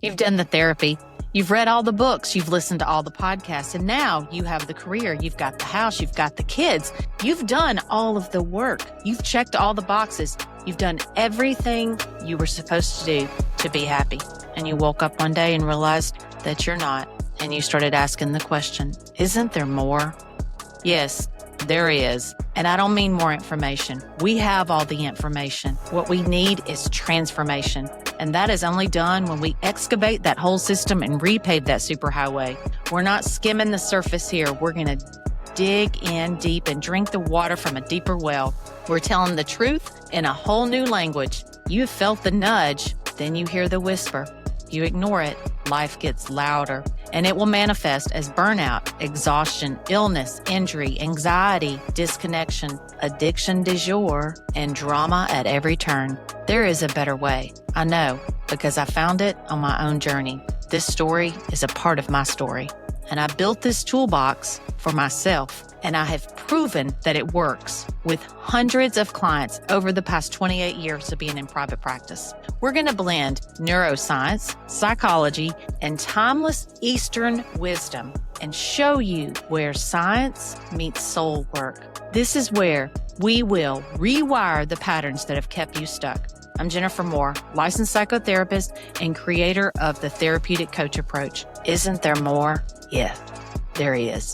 You've done the therapy. You've read all the books. You've listened to all the podcasts. And now you have the career. You've got the house. You've got the kids. You've done all of the work. You've checked all the boxes. You've done everything you were supposed to do to be happy. And you woke up one day and realized that you're not. And you started asking the question, isn't there more? Yes, there is. And I don't mean more information. We have all the information. What we need is transformation. And that is only done when we excavate that whole system and repave that superhighway. We're not skimming the surface here. We're going to dig in deep and drink the water from a deeper well. We're telling the truth in a whole new language. You've felt the nudge, then you hear the whisper. You ignore it, life gets louder, and it will manifest as burnout, exhaustion, illness, injury, anxiety, disconnection, addiction du jour, and drama at every turn. There is a better way. I know, because I found it on my own journey. This story is a part of my story, and I built this toolbox for myself, and I have proven that it works with hundreds of clients over the past 28 years of being in private practice. We're going to blend neuroscience, psychology, and timeless Eastern wisdom and show you where science meets soul work. This is where we will rewire the patterns that have kept you stuck. I'm Jennifer Moore, licensed psychotherapist and creator of the Therapeutic Coach Approach. Isn't there more? Yes, there is.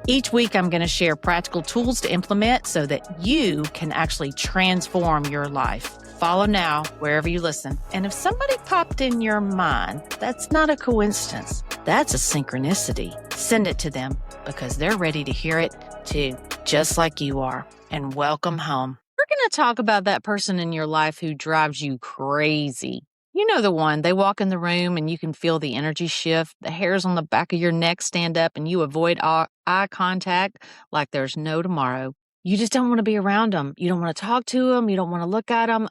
Each week, I'm going to share practical tools to implement so that you can actually transform your life. Follow now wherever you listen. And if somebody popped in your mind, that's not a coincidence. That's a synchronicity. Send it to them because they're ready to hear it too, just like you are. And welcome home. We're going to talk about that person in your life who drives you crazy. You know the one. They walk in the room and you can feel the energy shift. The hairs on the back of your neck stand up and you avoid eye contact like there's no tomorrow. You just don't want to be around them. You don't want to talk to them. You don't want to look at them.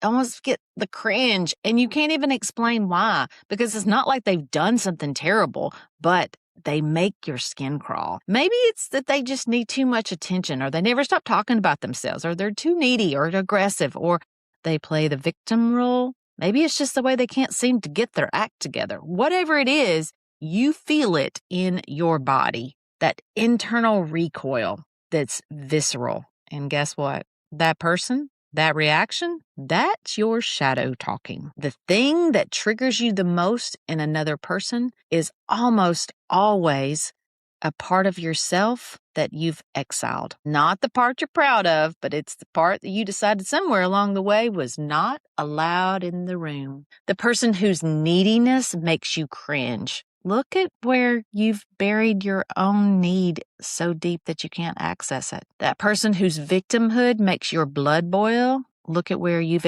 Almost get the cringe. And you can't even explain why, because it's not like they've done something terrible, but they make your skin crawl. Maybe it's that they just need too much attention, or they never stop talking about themselves, or they're too needy or aggressive, or they play the victim role. Maybe it's just the way they can't seem to get their act together. Whatever it is, you feel it in your body, that internal recoil that's visceral. And guess what? That person, that reaction, that's your shadow talking. The thing that triggers you the most in another person is almost always a part of yourself that you've exiled. Not the part you're proud of, but it's the part that you decided somewhere along the way was not allowed in the room. The person whose neediness makes you cringe. Look at where you've buried your own need so deep that you can't access it. That person whose victimhood makes your blood boil. Look at where you've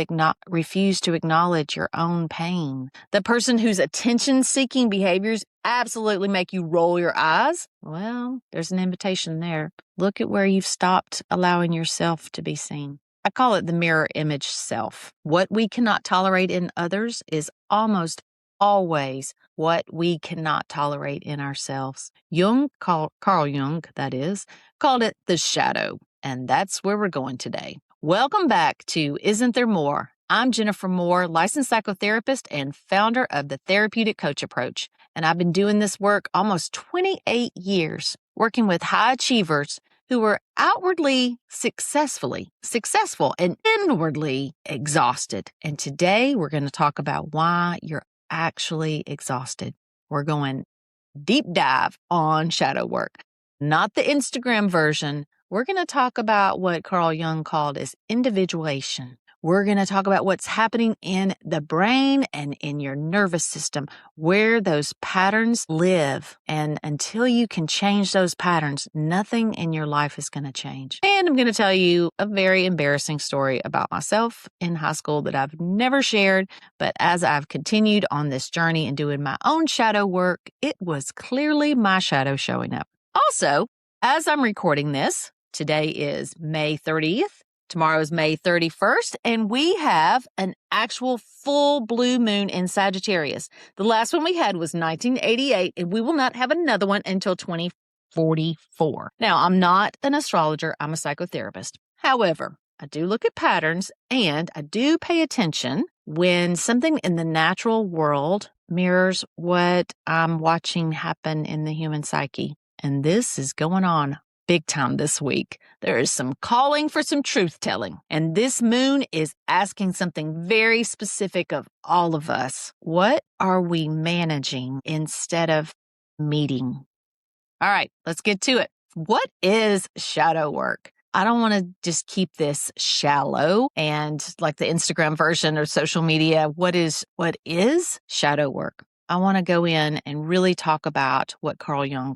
refused to acknowledge your own pain. The person whose attention-seeking behaviors absolutely make you roll your eyes. Well, there's an invitation there. Look at where you've stopped allowing yourself to be seen. I call it the mirror image self. What we cannot tolerate in others is almost always what we cannot tolerate in ourselves. Carl Jung, that is, called it the shadow. And that's where we're going today. Welcome back to Isn't There More? I'm Jennifer Moore, licensed psychotherapist and founder of the Therapeutic Coach Approach. And I've been doing this work almost 28 years, working with high achievers who were outwardly successful and inwardly exhausted. And today we're going to talk about why you're actually exhausted. We're going deep dive on shadow work, not the Instagram version. We're going to talk about what Carl Jung called as individuation. We're going to talk about what's happening in the brain and in your nervous system, where those patterns live. And until you can change those patterns, nothing in your life is going to change. And I'm going to tell you a very embarrassing story about myself in high school that I've never shared. But as I've continued on this journey and doing my own shadow work, it was clearly my shadow showing up. Also, as I'm recording this, today is May 30th. Tomorrow is May 31st, and we have an actual full blue moon in Sagittarius. The last one we had was 1988, and we will not have another one until 2044. Now, I'm not an astrologer. I'm a psychotherapist. However, I do look at patterns, and I do pay attention when something in the natural world mirrors what I'm watching happen in the human psyche. And this is going on big time this week. There is some calling for some truth telling. And this moon is asking something very specific of all of us. What are we managing instead of meeting? All right, let's get to it. What is shadow work? I don't want to just keep this shallow and like the Instagram version or social media. What is shadow work? I want to go in and really talk about what Carl Jung,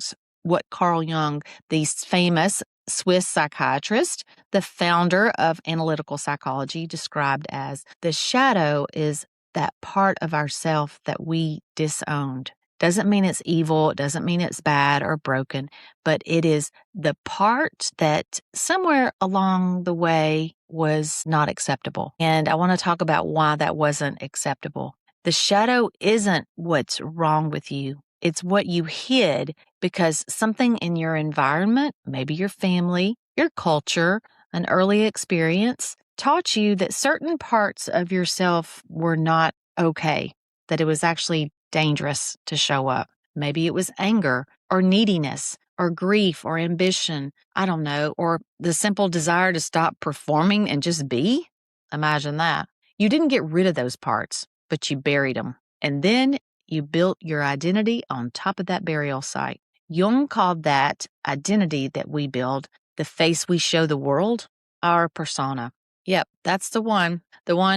the famous Swiss psychiatrist, the founder of analytical psychology, described as the shadow is that part of ourself that we disowned. Doesn't mean it's evil. It doesn't mean it's bad or broken, but it is the part that somewhere along the way was not acceptable. And I want to talk about why that wasn't acceptable. The shadow isn't what's wrong with you. It's what you hid because something in your environment, maybe your family, your culture, an early experience, taught you that certain parts of yourself were not okay, that it was actually dangerous to show up. Maybe it was anger or neediness or grief or ambition. I don't know. Or the simple desire to stop performing and just be. Imagine that. You didn't get rid of those parts, but you buried them. And then you built your identity on top of that burial site. Jung called that identity that we build, the face we show the world, our persona. Yep, that's the one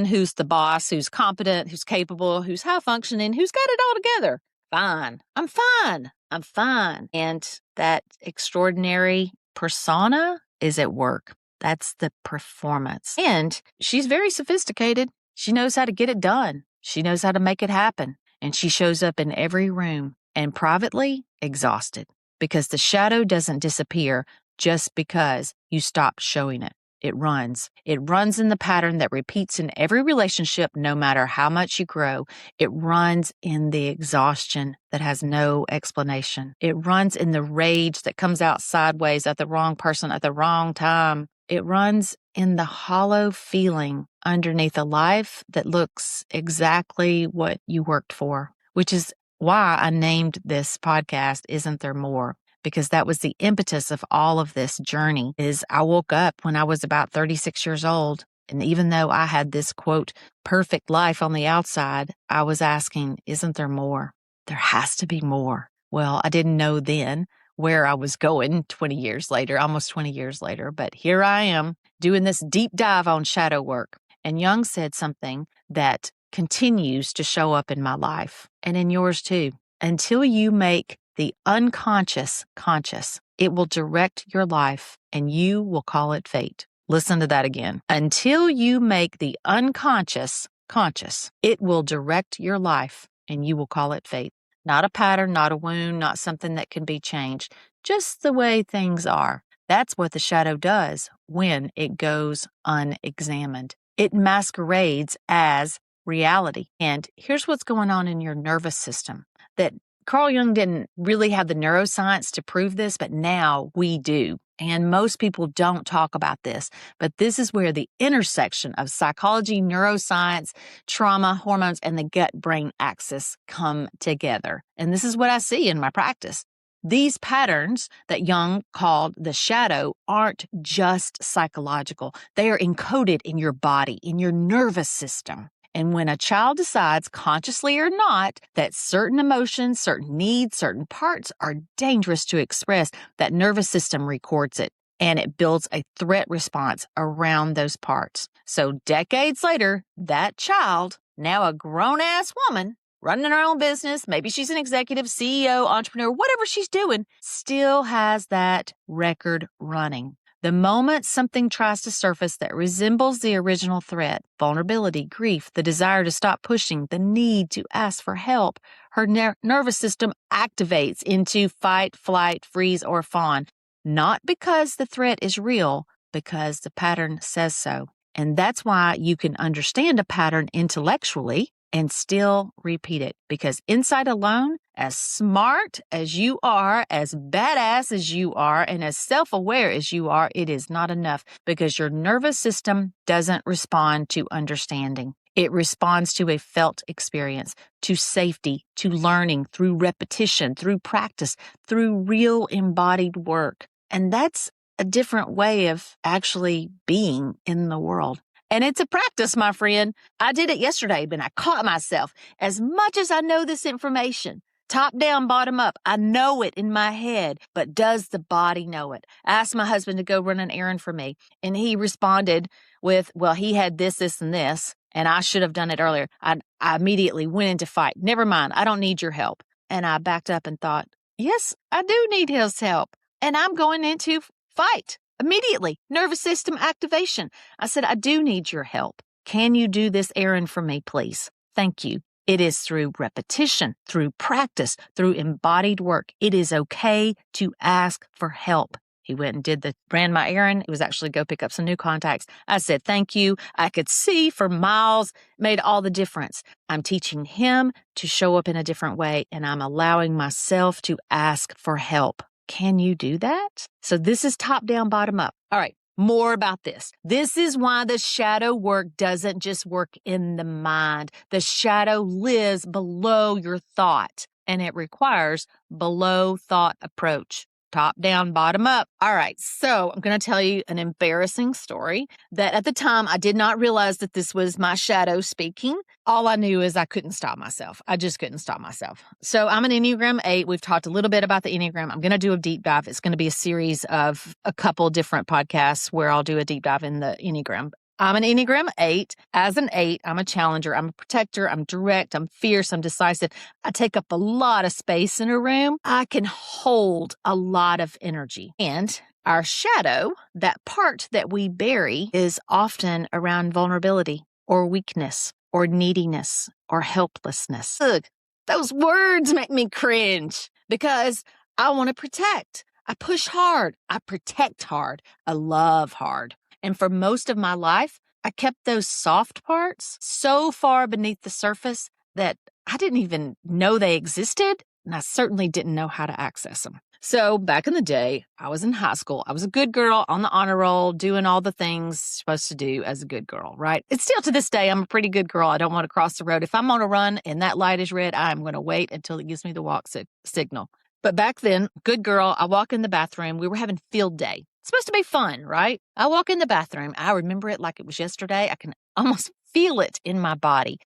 who's the boss, who's competent, who's capable, who's high functioning, who's got it all together. Fine. I'm fine. I'm fine. And that extraordinary persona is at work. That's the performance. And she's very sophisticated. She knows how to get it done. She knows how to make it happen. And she shows up in every room and privately exhausted because the shadow doesn't disappear just because you stop showing it. It runs. It runs in the pattern that repeats in every relationship, no matter how much you grow. It runs in the exhaustion that has no explanation. It runs in the rage that comes out sideways at the wrong person at the wrong time. It runs in the hollow feeling underneath a life that looks exactly what you worked for, which is why I named this podcast, Isn't There More? Because that was the impetus of all of this journey. Is I woke up when I was about 36 years old. And even though I had this, quote, perfect life on the outside, I was asking, isn't there more? There has to be more. Well, I didn't know then where I was going 20 years later, almost 20 years later. But here I am doing this deep dive on shadow work. And Jung said something that continues to show up in my life and in yours too. Until you make the unconscious conscious, it will direct your life and you will call it fate. Listen to that again. Until you make the unconscious conscious, it will direct your life and you will call it fate. Not a pattern, not a wound, not something that can be changed, just the way things are. That's what the shadow does when it goes unexamined. It masquerades as reality. And here's what's going on in your nervous system that Carl Jung didn't really have the neuroscience to prove this, but now we do. And most people don't talk about this, but this is where the intersection of psychology, neuroscience, trauma, hormones, and the gut-brain axis come together. And this is what I see in my practice. These patterns that Jung called the shadow aren't just psychological. They are encoded in your body, in your nervous system. And when a child decides, consciously or not, that certain emotions, certain needs, certain parts are dangerous to express, that nervous system records it and it builds a threat response around those parts. So decades later, that child, now a grown-ass woman, running her own business, maybe she's an executive, CEO, entrepreneur, whatever she's doing, still has that record running. The moment something tries to surface that resembles the original threat, vulnerability, grief, the desire to stop pushing, the need to ask for help, her nervous system activates into fight, flight, freeze, or fawn. Not because the threat is real, because the pattern says so. And that's why you can understand a pattern intellectually and still repeat it. Because inside alone, as smart as you are, as badass as you are, and as self-aware as you are, it is not enough because your nervous system doesn't respond to understanding. It responds to a felt experience, to safety, to learning through repetition, through practice, through real embodied work. And that's a different way of actually being in the world. And it's a practice, my friend. I did it yesterday, but I caught myself. As much as I know this information, top down, bottom up, I know it in my head, but does the body know it? I asked my husband to go run an errand for me, and he responded with, well, he had this, this, and this, and I should have done it earlier. I immediately went into fight. Never mind, I don't need your help. And I backed up and thought, yes, I do need his help, and I'm going into fight. Immediately, nervous system activation. I said, I do need your help. Can you do this errand for me, please? Thank you. It is through repetition, through practice, through embodied work. It is okay to ask for help. He went and ran my errand. It was actually go pick up some new contacts. I said, thank you. I could see for miles, made all the difference. I'm teaching him to show up in a different way, and I'm allowing myself to ask for help. Can you do that? So this is top down, bottom up. All right, more about this. This is why the shadow work doesn't just work in the mind. The shadow lives below your thought, and it requires below thought approach. Top down, bottom up. All right, so I'm going to tell you an embarrassing story that at the time I did not realize that this was my shadow speaking. All I knew is I couldn't stop myself. I just couldn't stop myself. So I'm an Enneagram 8. We've talked a little bit about the Enneagram. I'm going to do a deep dive. It's going to be a series of a couple different podcasts where I'll do a deep dive in the Enneagram. I'm an Enneagram 8. As an 8, I'm a challenger. I'm a protector. I'm direct. I'm fierce. I'm decisive. I take up a lot of space in a room. I can hold a lot of energy. And our shadow, that part that we bury, is often around vulnerability or weakness or neediness or helplessness. Ugh, those words make me cringe because I want to protect. I push hard. I protect hard. I love hard. And for most of my life, I kept those soft parts so far beneath the surface that I didn't even know they existed, and I certainly didn't know how to access them. So back in the day, I was in high school. I was a good girl on the honor roll, doing all the things supposed to do as a good girl, right? It's still to this day, I'm a pretty good girl. I don't want to cross the road. If I'm on a run and that light is red, I'm going to wait until it gives me the walk signal. But back then, good girl, I walk in the bathroom. We were having field day. It's supposed to be fun, right? I walk in the bathroom. I remember it like it was yesterday. I can almost feel it in my body.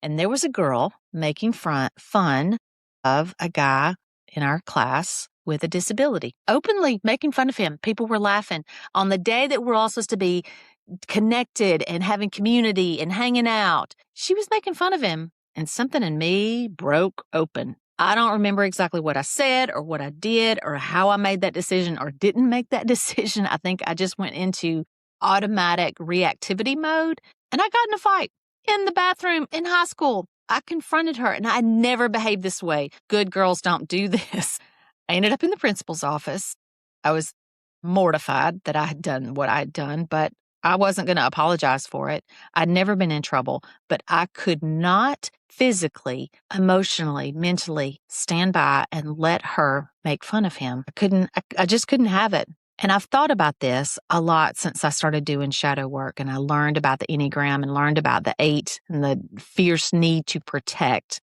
And there was a girl making fun of a guy in our class with a disability, openly making fun of him. People were laughing on the day that we're all supposed to be connected and having community and hanging out. She was making fun of him, and something in me broke open. I don't remember exactly what I said or what I did or how I made that decision or didn't make that decision. I think I just went into automatic reactivity mode, and I got in a fight in the bathroom in high school. I confronted her, and I never behaved this way. Good girls don't do this. I ended up in the principal's office. I was mortified that I had done what I had done, but I wasn't going to apologize for it. I'd never been in trouble, but I could not physically, emotionally, mentally stand by and let her make fun of him. I just couldn't have it. And I've thought about this a lot since I started doing shadow work, and I learned about the Enneagram and learned about the 8 and the fierce need to protect.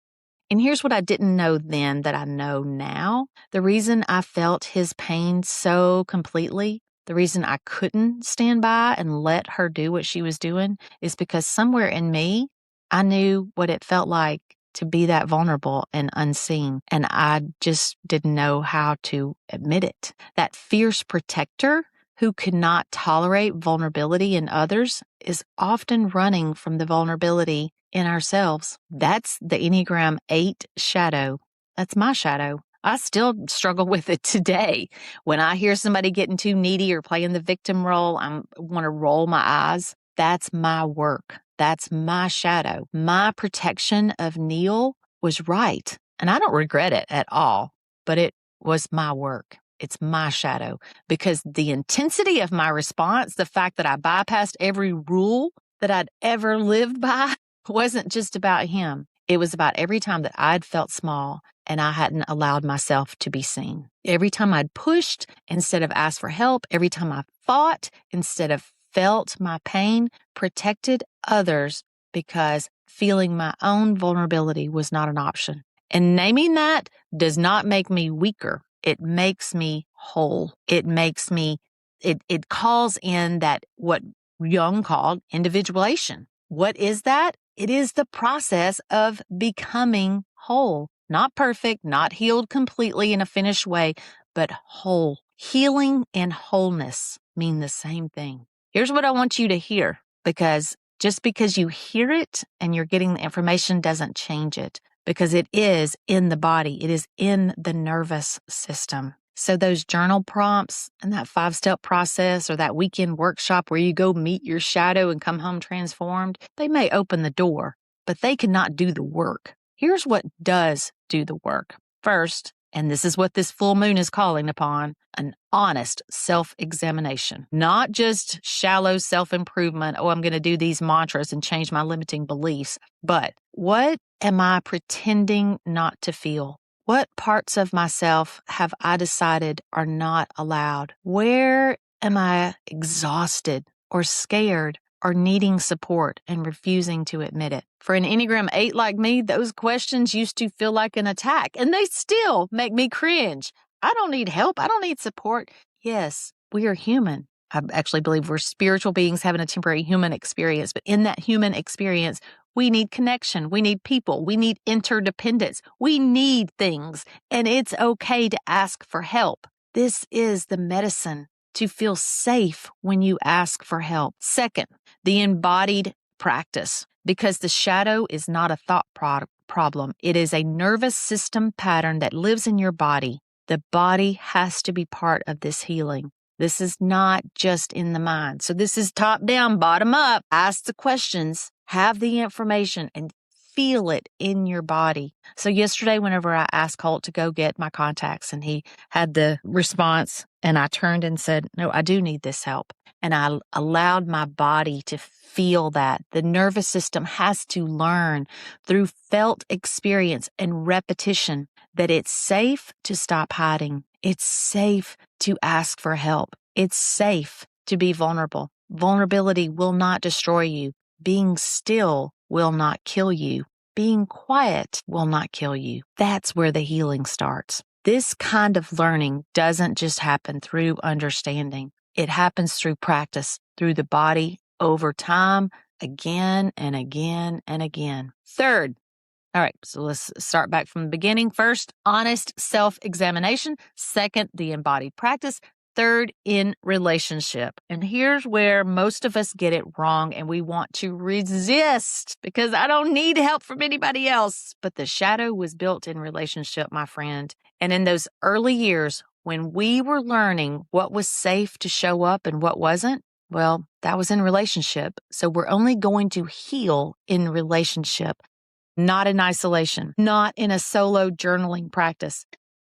And here's what I didn't know then that I know now. The reason I felt his pain so completely, the reason I couldn't stand by and let her do what she was doing is because somewhere in me, I knew what it felt like to be that vulnerable and unseen. And I just didn't know how to admit it. That fierce protector who could not tolerate vulnerability in others is often running from the vulnerability in ourselves. That's the Enneagram 8 shadow. That's my shadow. I still struggle with it today. When I hear somebody getting too needy or playing the victim role, I want to roll my eyes. That's my work. That's my shadow. My protection of Neil was right. And I don't regret it at all, but it was my work. It's my shadow, because the intensity of my response, the fact that I bypassed every rule that I'd ever lived by, wasn't just about him. It was about every time that I'd felt small and I hadn't allowed myself to be seen. Every time I'd pushed instead of asked for help, every time I fought instead of felt my pain, protected others because feeling my own vulnerability was not an option. And naming that does not make me weaker. It makes me whole. It calls in that what Jung called individuation. What is that? It is the process of becoming whole. Not perfect, not healed completely in a finished way, but whole. Healing and wholeness mean the same thing. Here's what I want you to hear, because just because you hear it and you're getting the information doesn't change it, because it is in the body. It is in the nervous system. So those journal prompts and that 5-step process or that weekend workshop where you go meet your shadow and come home transformed, they may open the door, but they cannot do the work. Here's what does do the work. First, and this is what this full moon is calling upon, an honest self-examination. Not just shallow self-improvement, oh, I'm going to do these mantras and change my limiting beliefs, but what am I pretending not to feel? What parts of myself have I decided are not allowed? Where am I exhausted or scared or needing support and refusing to admit it? For an Enneagram 8 like me, those questions used to feel like an attack, and they still make me cringe. I don't need help. I don't need support. Yes, we are human. I actually believe we're spiritual beings having a temporary human experience, but in that human experience, we need connection. We need people. We need interdependence. We need things, and it's okay to ask for help. This is the medicine to feel safe when you ask for help. Second, the embodied practice, because the shadow is not a thought problem. It is a nervous system pattern that lives in your body. The body has to be part of this healing. This is not just in the mind. So this is top down, bottom up. Ask the questions, have the information, and feel it in your body. So yesterday, whenever I asked Colt to go get my contacts and he had the response, and I turned and said, no, I do need this help. And I allowed my body to feel that. The nervous system has to learn through felt experience and repetition that it's safe to stop hiding. It's safe to ask for help. It's safe to be vulnerable. Vulnerability will not destroy you. Being still will not kill you. Being quiet will not kill you. That's where the healing starts. This kind of learning doesn't just happen through understanding. It happens through practice, through the body, over time, again and again and again. Third, all right, so let's start back from the beginning. First, honest self-examination. Second, the embodied practice. Third, in relationship. And here's where most of us get it wrong and we want to resist because I don't need help from anybody else. But the shadow was built in relationship, my friend. And in those early years, when we were learning what was safe to show up and what wasn't, well, that was in relationship. So we're only going to heal in relationship. Not in isolation, not in a solo journaling practice,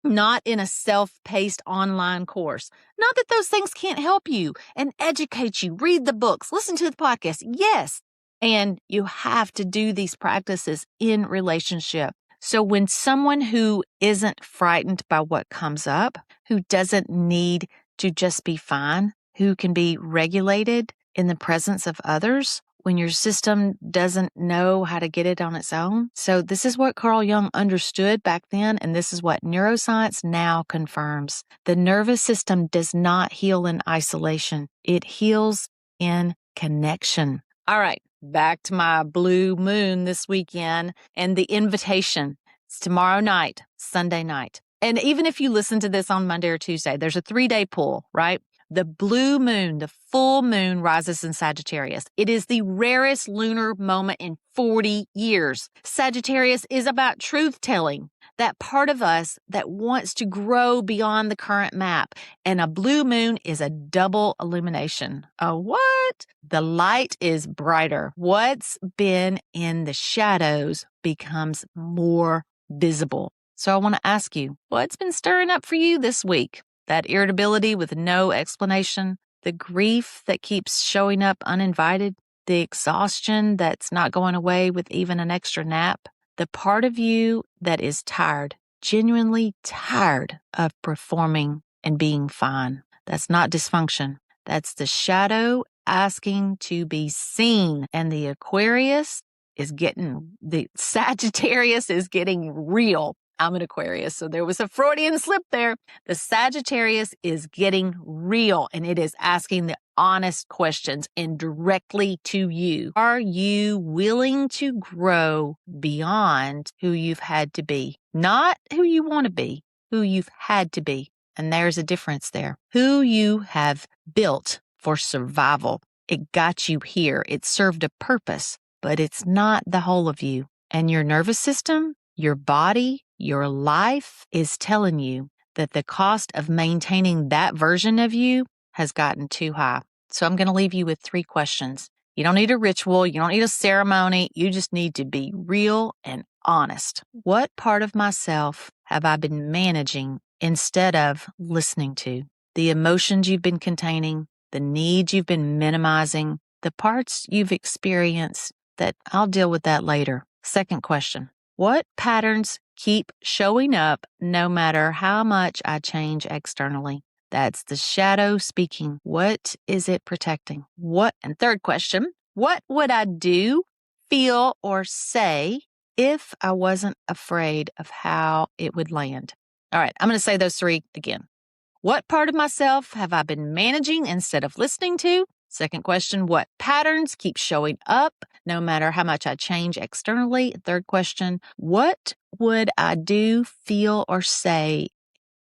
not in a self-paced online course. Not that those things can't help you and educate you. Read the books, listen to the podcast. Yes. And you have to do these practices in relationship. So when someone who isn't frightened by what comes up, who doesn't need to just be fine, who can be regulated in the presence of others, when your system doesn't know how to get it on its own. So this is what Carl Jung understood back then, and this is what neuroscience now confirms. The nervous system does not heal in isolation. It heals in connection. All right, back to my blue moon this weekend and the invitation. It's tomorrow night, Sunday night. And even if you listen to this on Monday or Tuesday, there's a 3-day pull, right? The blue moon, the full moon rises in Sagittarius. It is the rarest lunar moment in 40 years. Sagittarius is about truth-telling, that part of us that wants to grow beyond the current map. And a blue moon is a double illumination. A what? The light is brighter. What's been in the shadows becomes more visible. So I want to ask you, what's been stirring up for you this week? That irritability with no explanation, the grief that keeps showing up uninvited, the exhaustion that's not going away with even an extra nap, the part of you that is tired, genuinely tired of performing and being fine. That's not dysfunction. That's the shadow asking to be seen. And the Aquarius, the Sagittarius is getting real. I'm an Aquarius, so there was a Freudian slip there. The Sagittarius is getting real, and it is asking the honest questions and directly to you. Are you willing to grow beyond who you've had to be? Not who you want to be, who you've had to be. And there's a difference there. Who you have built for survival. It got you here. It served a purpose, but it's not the whole of you. And your nervous system, your body, your life is telling you that the cost of maintaining that version of you has gotten too high. So I'm going to leave you with 3 questions. You don't need a ritual. You don't need a ceremony. You just need to be real and honest. What part of myself have I been managing instead of listening to? The emotions you've been containing, the needs you've been minimizing, the parts you've experienced that I'll deal with that later. Second question. What patterns keep showing up no matter how much I change externally? That's the shadow speaking. What is it protecting? And third question, what would I do, feel, or say if I wasn't afraid of how it would land? All right, I'm going to say those 3 again. What part of myself have I been managing instead of listening to? Second question, what patterns keep showing up no matter how much I change externally? Third question, what would I do, feel, or say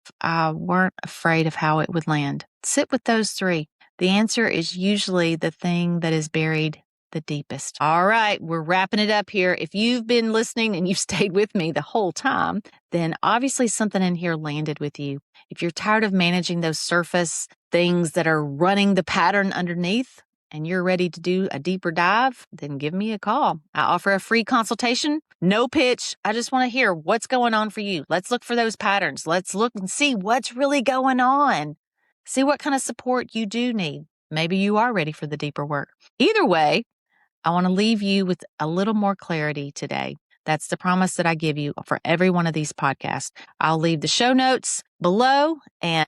if I weren't afraid of how it would land? Sit with those 3. The answer is usually the thing that is buried the deepest. All right, we're wrapping it up here. If you've been listening and you've stayed with me the whole time, then obviously something in here landed with you. If you're tired of managing those surface things that are running the pattern underneath and you're ready to do a deeper dive, then give me a call. I offer a free consultation, no pitch. I just want to hear what's going on for you. Let's look for those patterns. Let's look and see what's really going on. See what kind of support you do need. Maybe you are ready for the deeper work. Either way, I want to leave you with a little more clarity today. That's the promise that I give you for every one of these podcasts. I'll leave the show notes below, and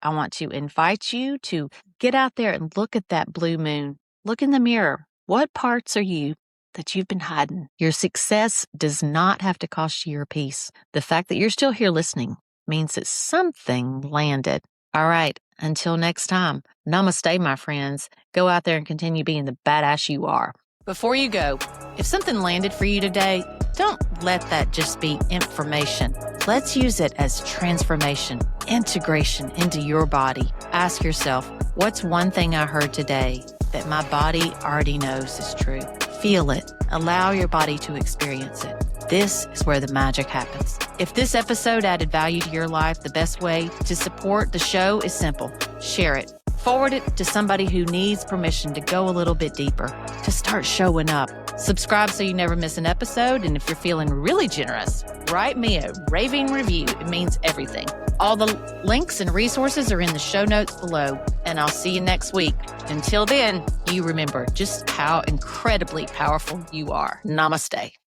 I want to invite you to get out there and look at that blue moon. Look in the mirror. What parts are you that you've been hiding? Your success does not have to cost you your peace. The fact that you're still here listening means that something landed. All right, until next time, namaste, my friends. Go out there and continue being the badass you are. Before you go, if something landed for you today, don't let that just be information. Let's use it as transformation, integration into your body. Ask yourself, what's one thing I heard today that my body already knows is true? Feel it. Allow your body to experience it. This is where the magic happens. If this episode added value to your life, the best way to support the show is simple. Share it. Forward it to somebody who needs permission to go a little bit deeper, to start showing up. Subscribe so you never miss an episode. And if you're feeling really generous, write me a raving review. It means everything. All the links and resources are in the show notes below. And I'll see you next week. Until then, you remember just how incredibly powerful you are. Namaste.